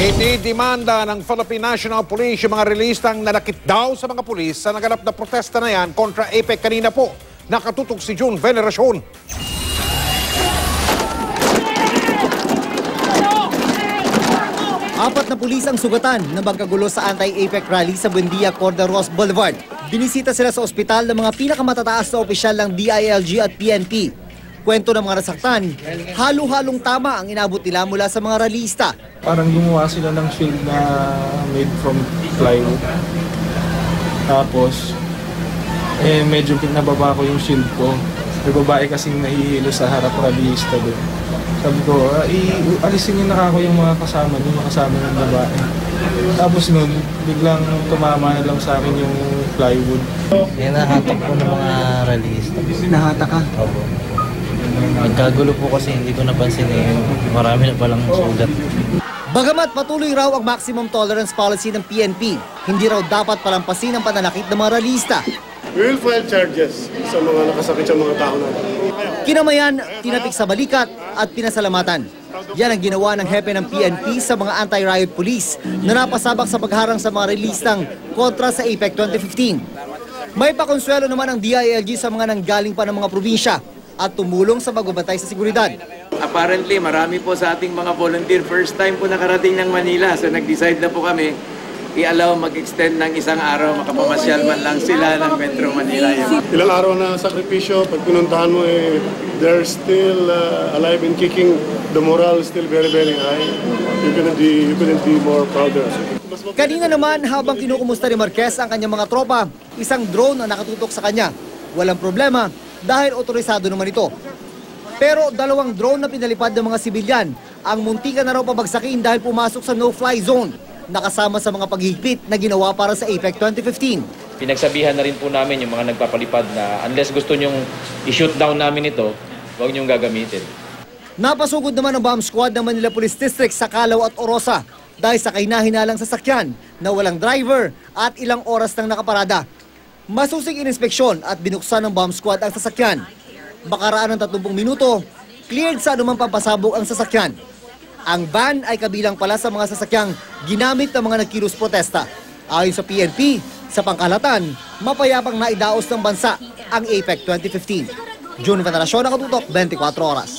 Ididimanda ng Philippine National Police yung mga relistang nanakit daw sa mga pulis sa naganap na protesta na yan kontra APEC kanina po. Nakatutok si June Veneracion. Apat na pulis ang sugatan na magkagulo sa anti-APEC rally sa Buendia, Corderos Boulevard. Binisita sila sa ospital ng mga pinakamatataas na opisyal ng DILG at PNP. Kwento ng mga nasaktan, halo-halong tama ang inabot nila mula sa mga ralista. Parang gumawa sila ng shield na made from plywood. Tapos, medyo pinababa ko yung shield ko. May babae kasing nahihilo sa harap ralista doon. Sabi ko, alisin niyo na ako yung mga kasama ng babae. Tapos noon, biglang tumama na lang sa akin yung plywood. Nahatak po ng mga ralista. Nahatak ka? Opo. Nagkagulo po kasi hindi ko napansin marami na palang sugat. Bagamat patuloy raw ang maximum tolerance policy ng PNP, hindi raw dapat palampasin ang pananakit ng mga ralista. We will file charges sa mga nakasakit sa mga tao natin. Kinamayan, tinapik sa balikat at pinasalamatan. Yan ang ginawa ng hepe ng PNP sa mga anti-riot police na napasabak sa pagharang sa mga relistang kontra sa APEC 2015. May pakonsuelo naman ang DILG sa mga nanggaling pa ng mga probinsya at tumulong sa pagbabantay sa seguridad. Apparently, marami po sa ating mga volunteer first time po nakarating ng Manila. So nag-decide na po kami i-allow mag-extend ng isang araw, makapamasyal man lang sila ng Metro Manila. Ilang araw na sakripisyo, pag pinuntahan mo, they're still alive and kicking. The morale is still very, very high. You couldn't be more prouder. Kanina naman, habang kinukumusta ni Marquez ang kanyang mga tropa, isang drone ang nakatutok sa kanya. Walang problema dahil otorisado naman ito. Pero dalawang drone na pinalipad ng mga sibilyan ang muntikan na raw pabagsakin dahil pumasok sa no-fly zone, nakasama sa mga paghigpit na ginawa para sa APEC 2015. Pinagsabihan na rin po namin yung mga nagpapalipad na unless gusto nyong i-shoot down namin ito, huwag nyong gagamitin. Napasugod naman ang bomb squad ng Manila Police District sa Calao at Orosa dahil sa kahinahinalang sasakyan na walang driver at ilang oras nang nakaparada. Masusing ininspeksyon at binuksan ng bomb squad ang sasakyan. Bakaraan ng 30 minuto, cleared sa anumang pampasabog ang sasakyan. Ang ban ay kabilang pala sa mga sasakyang ginamit ng mga nagkilos protesta. Ayon sa PNP, sa pangkalahatan, mapayapang naidaos ng bansa ang APEC 2015. June Veneracion, Nakatutok, 24 Oras.